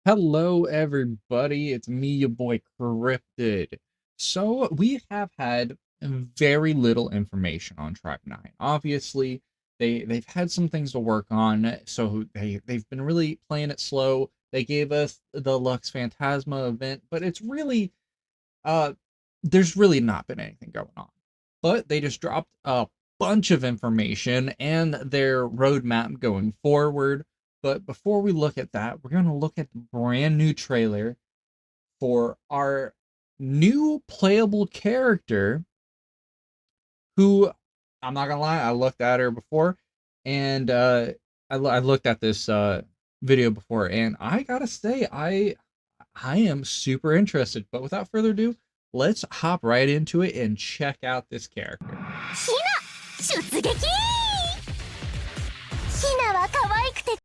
Hello, everybody. It's me, your boy Cryptid. So we have had very little information on Tribe 9. Obviously, they've had some things to work on, so they've been really playing it slow. They gave us the Lux Phantasma event, but it's really uh there's really not been anything going on. But they just dropped a bunch of information and their roadmap going forward. But before we look at that, we're going to look at the brand new trailer for our new playable character who, I'm not going to lie, I looked at her before and I looked at this video before, and I got to say I am super interested. But without further ado, let's hop right into it and check out this character. ヒナは可愛くて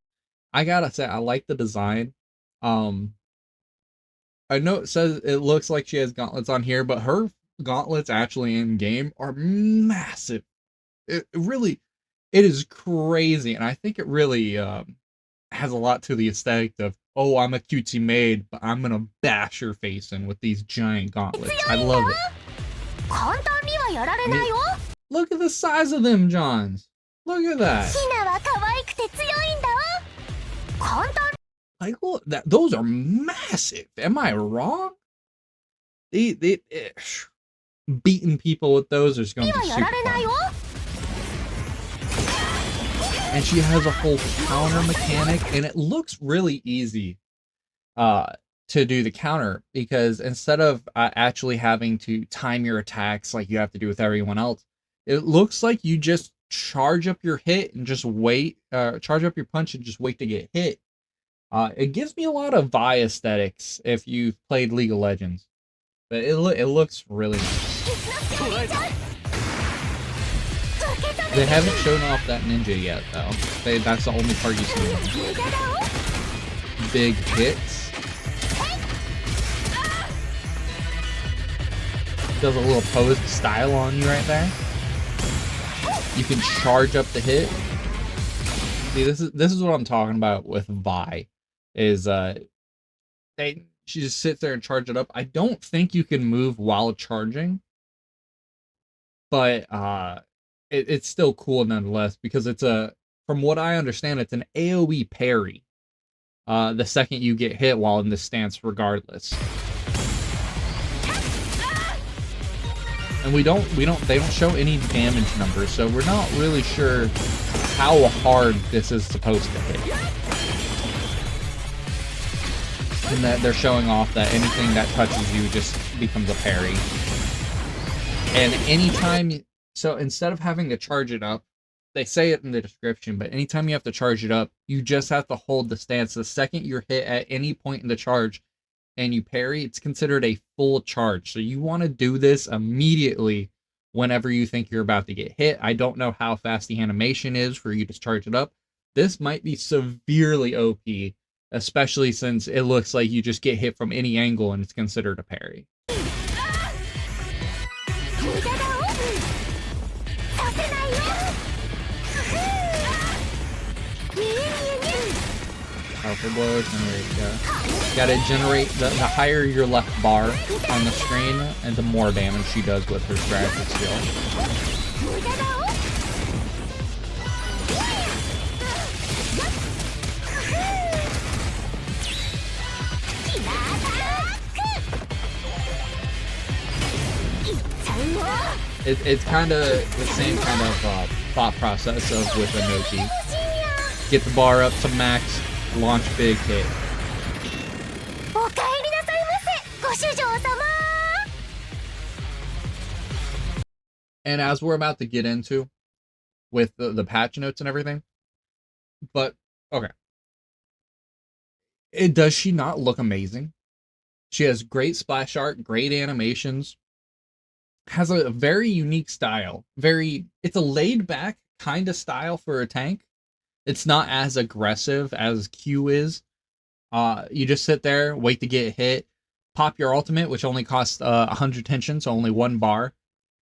I gotta say, I like the design. Um, I know it says it looks like she has gauntlets on here, but her gauntlets actually in game are massive. It is crazy, and I think it really has a lot to the aesthetic of, oh, I'm a cutesy maid, but I'm gonna bash your face in with these giant gauntlets. I love it. 簡単にはやられないよ。Look at the size of them, Johns. Look at that. ヒナは可愛くて強いんだ。簡単。Like, look, those are massive. Am I wrong? They beating people with those is going to be super fun. And she has a whole counter mechanic, and it looks really easy to do the counter, because instead of actually having to time your attacks like you have to do with everyone else, it looks like you just charge up your hit and just wait, charge up your punch and just wait to get hit. It gives me a lot of Vi aesthetics if you've played League of Legends, but it looks really nice. They haven't shown off that ninja yet, though. That's the only part you see. Big hits. Does a little posed style on you right there. You can charge up the hit. See, this is what I'm talking about with Vi. Is she just sits there and charge it up. I don't think you can move while charging, but it's still cool nonetheless, because it's from what I understand, it's an AoE parry. The second you get hit while in this stance, regardless. And they don't show any damage numbers, so we're not really sure how hard this is supposed to hit. And that they're showing off that anything that touches you just becomes a parry. And anytime, so instead of having to charge it up, they say it in the description, but anytime you have to charge it up, you just have to hold the stance. The second you're hit at any point in the charge and you parry, it's considered a full charge. So you want to do this immediately whenever you think you're about to get hit. I don't know how fast the animation is for you to charge it up. This might be severely OP, especially since it looks like you just get hit from any angle and it's considered a parry. Powerful blow, generate. Gotta generate the higher your left bar on the screen, and the more damage she does with her strategy skill. It's kind of the same kind of thought process of with Anoki. Get the bar up to max, launch big hit. And as we're about to get into with the patch notes and everything, but okay. Does she not look amazing? She has great splash art, great animations, has a very unique style. It's a laid back kind of style for a tank. It's not as aggressive as Q is. You just sit there, wait to get hit, pop your ultimate, which only costs 100 tension, so only 1 bar.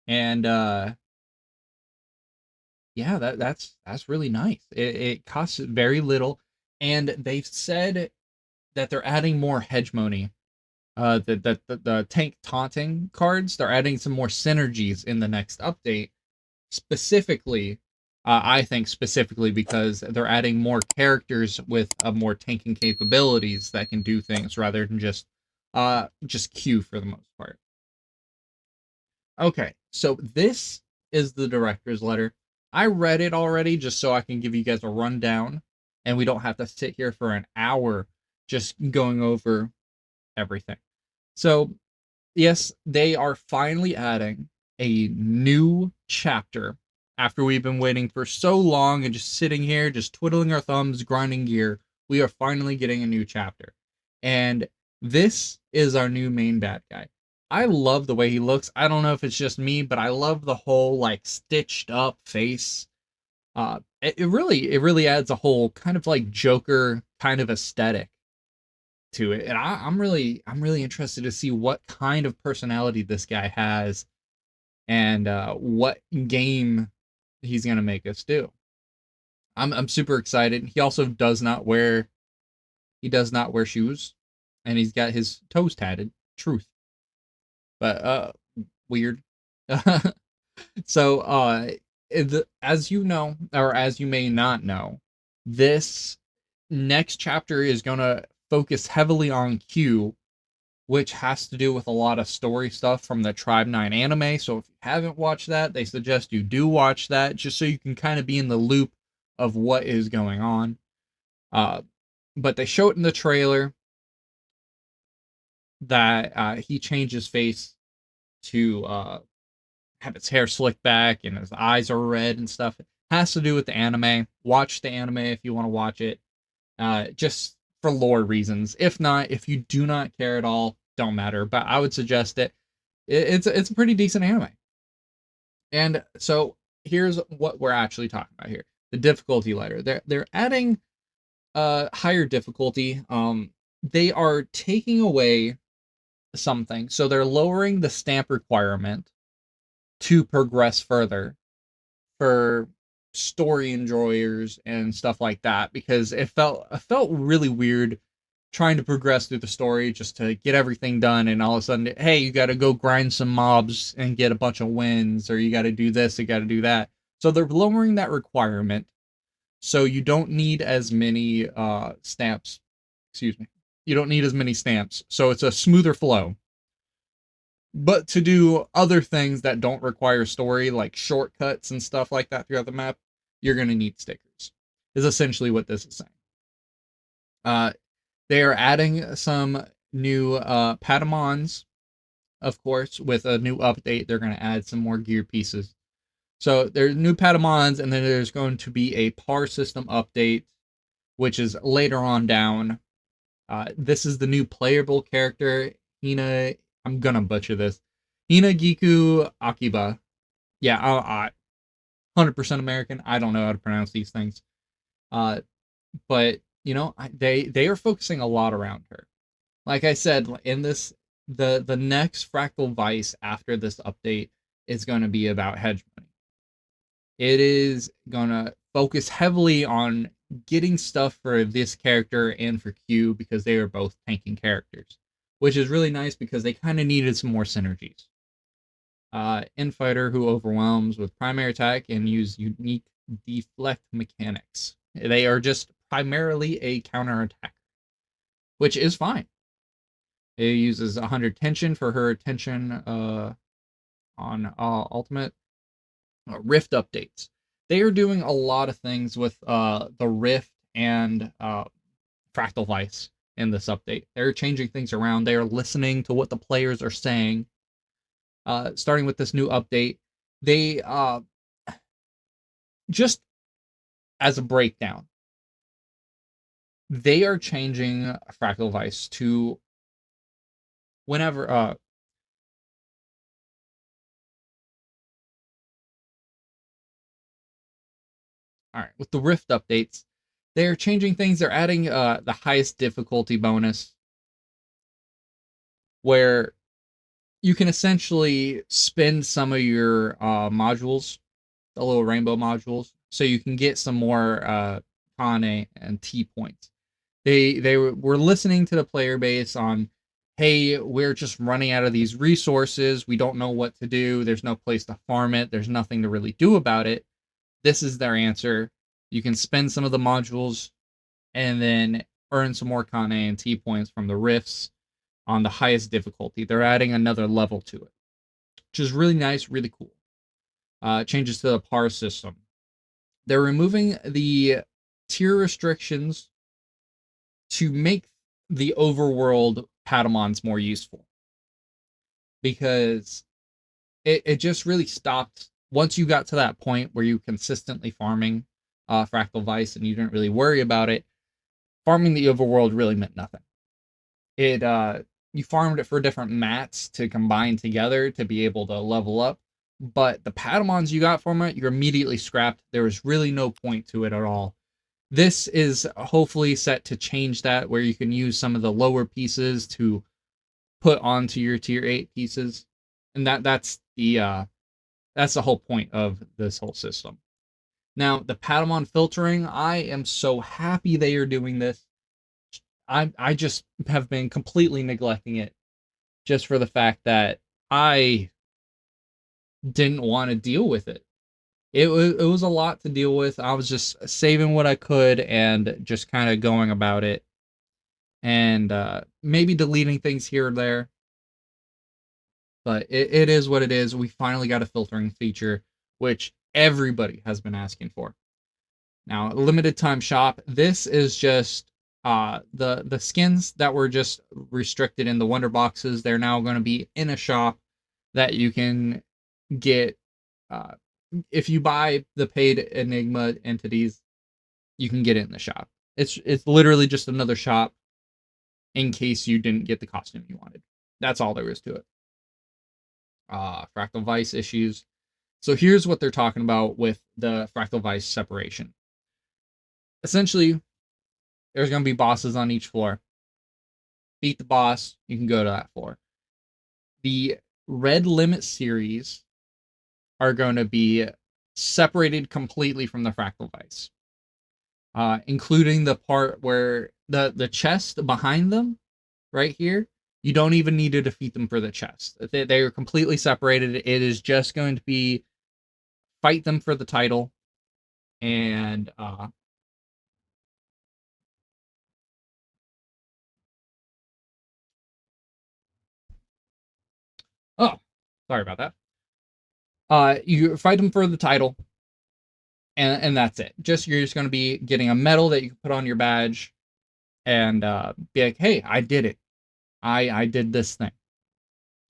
And yeah, that's really nice. It costs very little, and they've said that they're adding more hegemony. The tank taunting cards, they're adding some more synergies in the next update. Specifically, I think specifically because they're adding more characters with more tanking capabilities that can do things rather than just Q for the most part. Okay, so this is the director's letter. I read it already just so I can give you guys a rundown and we don't have to sit here for an hour just going over everything. So, yes, they are finally adding a new chapter after we've been waiting for so long and just sitting here, just twiddling our thumbs, grinding gear. We are finally getting a new chapter. And this is our new main bad guy. I love the way he looks. I don't know if it's just me, but I love the whole like stitched up face. It really adds a whole kind of like Joker kind of aesthetic to it, and I'm really interested to see what kind of personality this guy has and what game he's gonna make us do. I'm super excited. He does not wear shoes, and he's got his toes tatted. Truth, but weird. So as you know, or as you may not know, this next chapter is gonna focus heavily on Q, which has to do with a lot of story stuff from the Tribe 9 anime. So if you haven't watched that, they suggest you do watch that just so you can kind of be in the loop of what is going on. But they show it in the trailer that he changed his face to have his hair slicked back and his eyes are red and stuff. It has to do with the anime. Watch the anime if you want to watch it. Just for lore reasons. If not, if you do not care at all, don't matter. But I would suggest it. It's a pretty decent anime. And so here's what we're actually talking about here: the difficulty letter. They're adding higher difficulty. They are taking away something, so they're lowering the stamp requirement to progress further for story enjoyers and stuff like that because it felt really weird trying to progress through the story just to get everything done and all of a sudden hey you got to go grind some mobs and get a bunch of wins or you got to do this you got to do that, so they're lowering that requirement so you don't need as many stamps, excuse me, you don't need as many stamps, so it's a smoother flow. But to do other things that don't require story, like shortcuts and stuff like that throughout the map, you're going to need stickers, is essentially what this is saying. Uh, they are adding some new Patamons, of course, with a new update. They're going to add some more gear pieces. So there's new Patamons, and then there's going to be a par system update, which is later on down. This is the new playable character, Hina. I'm gonna butcher this. Hinagiku Akiba. Yeah, 100% American. I don't know how to pronounce these things. But they are focusing a lot around her. Like I said, in this, the next Fractal Vice after this update is going to be about hegemony. It is gonna focus heavily on getting stuff for this character and for Q because they are both tanking characters, which is really nice because they kind of needed some more synergies. Infighter who overwhelms with primary attack and use unique deflect mechanics. They are just primarily a counter attack, which is fine. It uses 100 tension for her tension on ultimate. Rift updates. They are doing a lot of things with the Rift and Fractal Vice in this update. They're changing things around. They are listening to what the players are saying. Starting with this new update, they just as a breakdown, they are changing Fractal Vice to whenever all right, with the Rift updates, they're changing things. They're adding the highest difficulty bonus where you can essentially spend some of your modules, the little rainbow modules, so you can get some more Kane and T points. They were listening to the player base on, hey, we're just running out of these resources. We don't know what to do. There's no place to farm it. There's nothing to really do about it. This is their answer. You can spend some of the modules and then earn some more Con A and T points from the rifts on the highest difficulty. They're adding another level to it, which is really nice, really cool. Changes to the par system. They're removing the tier restrictions to make the overworld Patamons more useful, because it just really stopped once you got to that point where you consistently farming Fractal Vice and you didn't really worry about it. Farming the overworld really meant nothing. It You farmed it for different mats to combine together to be able to level up, but the Patamons you got from it, you're immediately scrapped. There was really no point to it at all. This is hopefully set to change that, where you can use some of the lower pieces to put onto your tier 8 pieces. And that's the whole point of this whole system. Now, the Patamon filtering, I am so happy they are doing this. I just have been completely neglecting it, just for the fact that I didn't want to deal with it. It was a lot to deal with. I was just saving what I could and just kind of going about it, and maybe deleting things here or there. But it is what it is. We finally got a filtering feature, which everybody has been asking for. Now, limited time shop. This is just the skins that were just restricted in the Wonder Boxes. They're now going to be in a shop that you can get. If you buy the paid Enigma entities, you can get it in the shop. It's literally just another shop in case you didn't get the costume you wanted. That's all there is to it. Fractal Vice issues. So here's what they're talking about with the Fractal Vice separation. Essentially, there's going to be bosses on each floor. Beat the boss, you can go to that floor. The Red Limit series are going to be separated completely from the Fractal Vice, including the part where the chest behind them, right here, you don't even need to defeat them for the chest. They are completely separated. It is just going to be fight them for the title, and oh, sorry about that. You fight them for the title, and that's it. You're just going to be getting a medal that you can put on your badge, and be like, hey, I did it. I did this thing.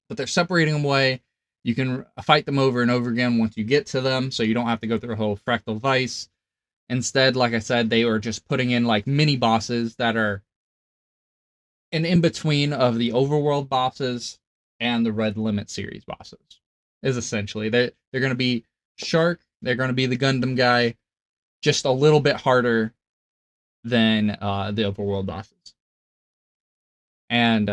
But they're separating them away. You can fight them over and over again once you get to them, so you don't have to go through a whole Fractal Vice. Instead, like I said, they were just putting in like mini bosses that are an in between of the overworld bosses and the Red Limit series bosses. Is essentially they're going to be Shark. They're going to be the Gundam guy, just a little bit harder than the overworld bosses. And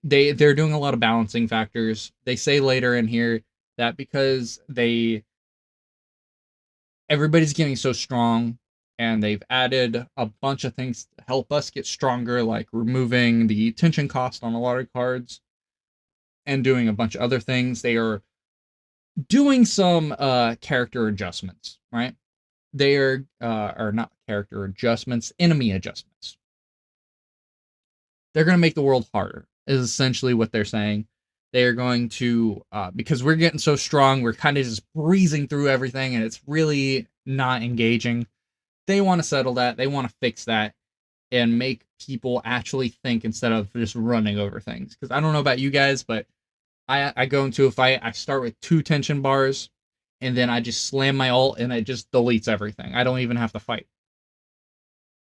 they're doing a lot of balancing factors. They say later in here that because everybody's getting so strong and they've added a bunch of things to help us get stronger, like removing the tension cost on a lot of cards and doing a bunch of other things. They are doing some character adjustments, right? They are not character adjustments, enemy adjustments. They're going to make the world harder, is essentially what they're saying. They are going to, because we're getting so strong, we're kind of just breezing through everything and it's really not engaging. They want to settle that. They want to fix that and make people actually think instead of just running over things. Because I don't know about you guys, but I go into a fight, I start with 2 tension bars, and then I just slam my ult and it just deletes everything. I don't even have to fight.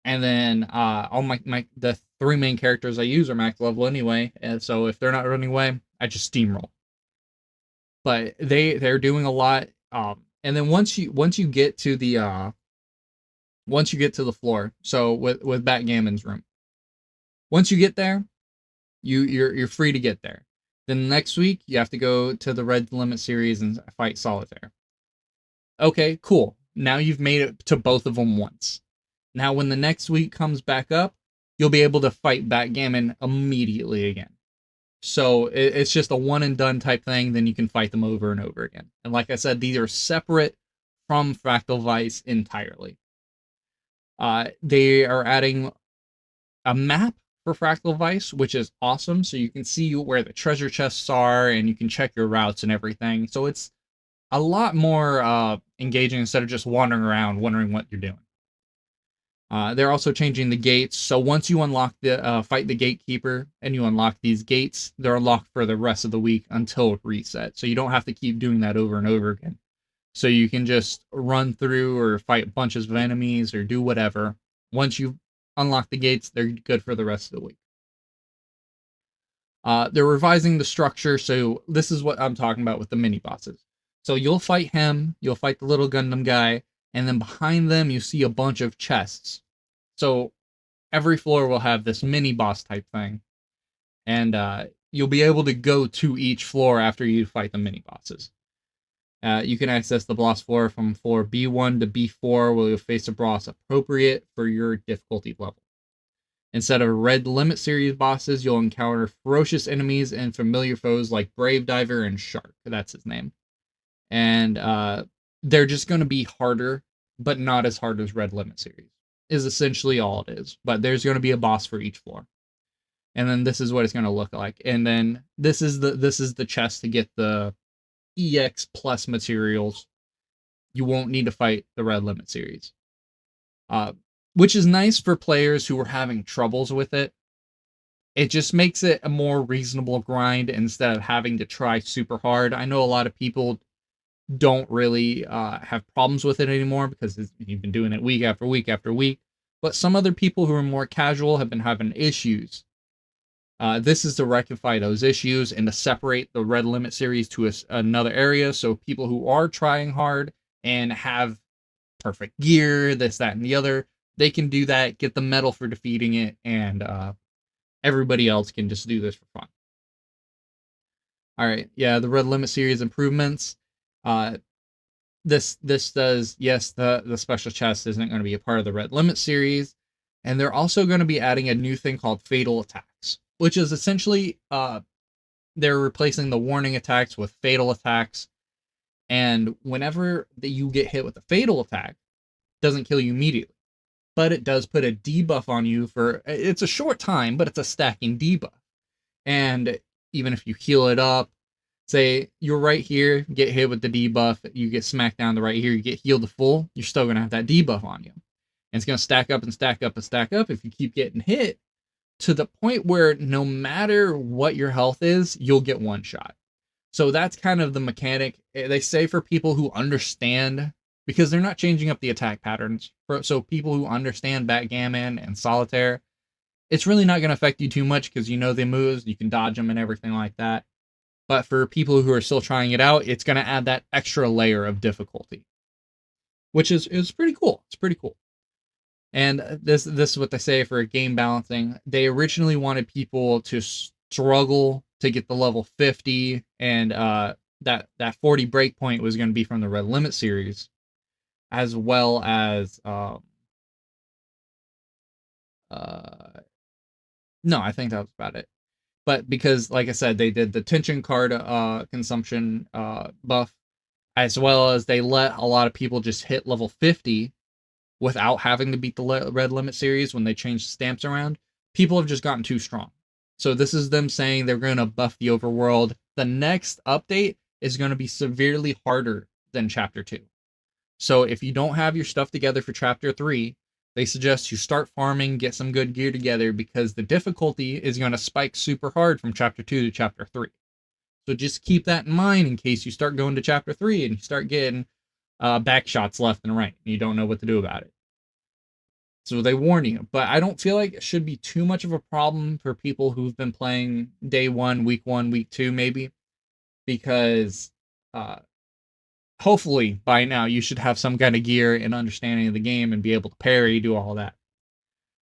And then all the 3 main characters I use are max level anyway, and so if they're not running away, I just steamroll. But they're doing a lot, and then once you get to the floor, so with Backgammon's room, once you get there, you're free to get there. Then next week you have to go to the Red Limit series and fight Solitaire. Okay, cool. Now you've made it to both of them once. Now when the next week comes back up, you'll be able to fight Backgammon immediately again. So it's just a one and done type thing. Then you can fight them over and over again. And like I said, these are separate from Fractal Vice entirely. They are adding a map for Fractal Vice, which is awesome. So you can see where the treasure chests are, and you can check your routes and everything. So it's a lot more engaging instead of just wandering around wondering what you're doing. They're also changing the gates. So once you unlock the fight the gatekeeper and you unlock these gates, they're unlocked for the rest of the week until it resets. So you don't have to keep doing that over and over again. So you can just run through or fight bunches of enemies or do whatever. Once you unlock the gates, they're good for the rest of the week. They're revising the structure. So this is what I'm talking about with the mini bosses. So you'll fight him, you'll fight the little Gundam guy, and then behind them you see a bunch of chests. So every floor will have this mini boss type thing, and you'll be able to go to each floor after you fight the mini bosses. You can access the boss floor from floor B1 to B4, where you'll face a boss appropriate for your difficulty level. Instead of Red Limit series bosses, you'll encounter ferocious enemies and familiar foes like Brave Diver and Shark. That's his name. And they're just going to be harder, but not as hard as Red Limit series, is essentially all it is. But there's going to be a boss for each floor. And then this is what it's going to look like. And then this is the chest to get the EX plus materials. You won't need to fight the Red Limit series. Which is nice for players who are having troubles with it. It just makes it a more reasonable grind instead of having to try super hard. I know a lot of people don't really have problems with it anymore because you've been doing it week after week after week. But some other people who are more casual have been having issues. This is to rectify those issues and to separate the Red Limit series to another area. So people who are trying hard and have perfect gear, this, that, and the other, they can do that, get the medal for defeating it, and everybody else can just do this for fun. All right, yeah, the Red Limit series improvements. This does, yes, the special chest isn't going to be a part of the Red Limit series, and they're also going to be adding a new thing called Fatal Attacks, which is essentially they're replacing the warning attacks with fatal attacks, and whenever you get hit with a fatal attack, it doesn't kill you immediately, but it does put a debuff on you for, it's a short time, but it's a stacking debuff. And even if you heal it up, say you're right here, get hit with the debuff, you get smacked down to right here, you get healed to full, you're still going to have that debuff on you. And it's going to stack up and stack up and stack up if you keep getting hit to the point where no matter what your health is, you'll get one shot. So that's kind of the mechanic. They say for people who understand, because they're not changing up the attack patterns. So people who understand Backgammon and Solitaire, it's really not going to affect you too much because you know the moves, you can dodge them and everything like that. But for people who are still trying it out, it's going to add that extra layer of difficulty, which is pretty cool. It's pretty cool. And this is what they say for game balancing. They originally wanted people to struggle to get the level 50, and that 40 breakpoint was going to be from the Red Limit series, as well as no, I think that was about it. But because, like I said, they did the tension card consumption buff, as well as they let a lot of people just hit level 50 without having to beat the Red Limit series when they changed the stamps around. People have just gotten too strong. So this is them saying they're going to buff the overworld. The next update is going to be severely harder than Chapter 2. So if you don't have your stuff together for Chapter 3, they suggest you start farming, get some good gear together, because the difficulty is going to spike super hard from Chapter 2 to Chapter 3. So just keep that in mind in case you start going to Chapter 3 and you start getting back shots left and right, and you don't know what to do about it. So they warn you, but I don't feel like it should be too much of a problem for people who've been playing day 1, week 1, week 2, maybe, because hopefully by now you should have some kind of gear and understanding of the game and be able to parry, do all that.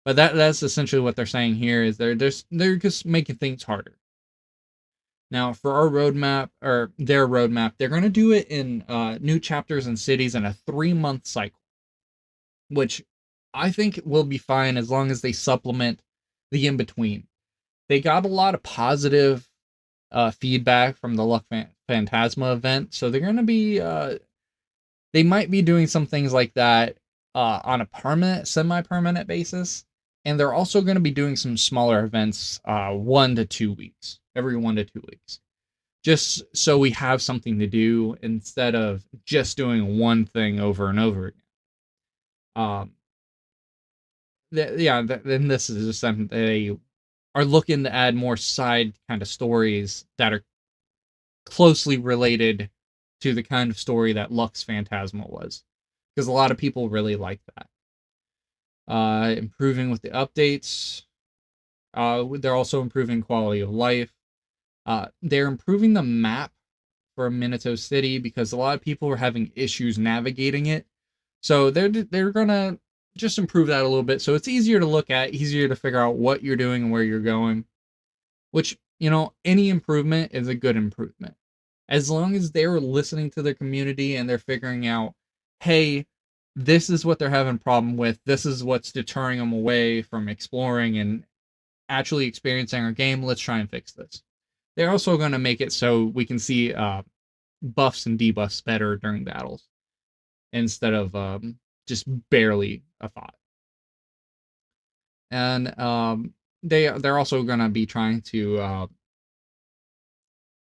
But that's essentially what they're saying here, is they're just making things harder. Now, for our roadmap, or their roadmap, they're going to do it in new chapters and cities in a 3-month cycle, which I think will be fine as long as they supplement the in between. They got a lot of positive feedback from the Luck Phantasma event, so they're going to be they might be doing some things like that on a permanent, semi-permanent basis, and they're also going to be doing some smaller events, 1 to 2 weeks, every 1 to 2 weeks, just so we have something to do instead of just doing one thing over and over again. Um, then this is just something they are looking to add more side kind of stories that are closely related to the kind of story that Lux Phantasma was, because a lot of people really like that. Improving with the updates. They're also improving quality of life. They're improving the map for Minato City because a lot of people were having issues navigating it. So they're gonna just improve that a little bit, so it's easier to look at, easier to figure out what you're doing and where you're going. Which, any improvement is a good improvement. As long as they're listening to their community and they're figuring out, hey, this is what they're having a problem with. This is what's deterring them away from exploring and actually experiencing our game. Let's try and fix this. They're also going to make it so we can see buffs and debuffs better during battles instead of just barely a thought. And they're also going to be trying to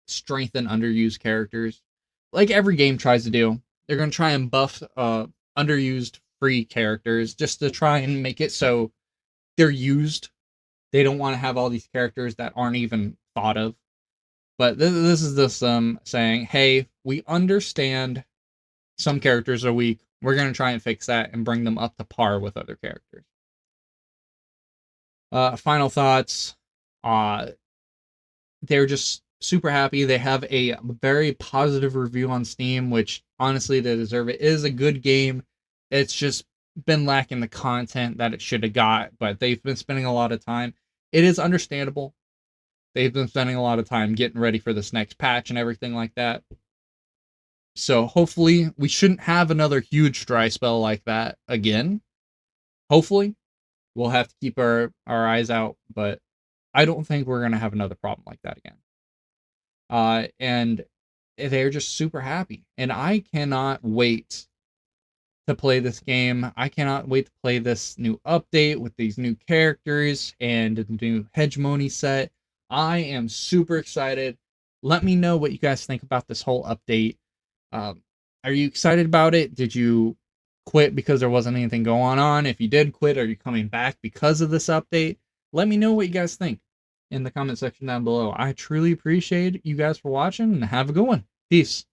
strengthen underused characters, like every game tries to do. They're going to try and buff underused free characters just to try and make it so they're used. They don't want to have all these characters that aren't even thought of. But this is this saying, hey, we understand some characters are weak. We're going to try and fix that and bring them up to par with other characters. Final thoughts. They're just super happy. They have a very positive review on Steam, which honestly they deserve. It is a good game. It's just been lacking the content that it should have got, but they've been spending a lot of time. It is understandable. They've been spending a lot of time getting ready for this next patch and everything like that. So hopefully we shouldn't have another huge dry spell like that again. Hopefully. We'll have to keep our eyes out, but I don't think we're going to have another problem like that again. And they're just super happy. And I cannot wait to play this game. I cannot wait to play this new update with these new characters and the new hegemony set. I am super excited. Let me know what you guys think about this whole update. Are you excited about it? Did you quit because there wasn't anything going on? If you did quit, are you coming back because of this update? Let me know what you guys think in the comment section down below. I truly appreciate you guys for watching and have a good one. Peace.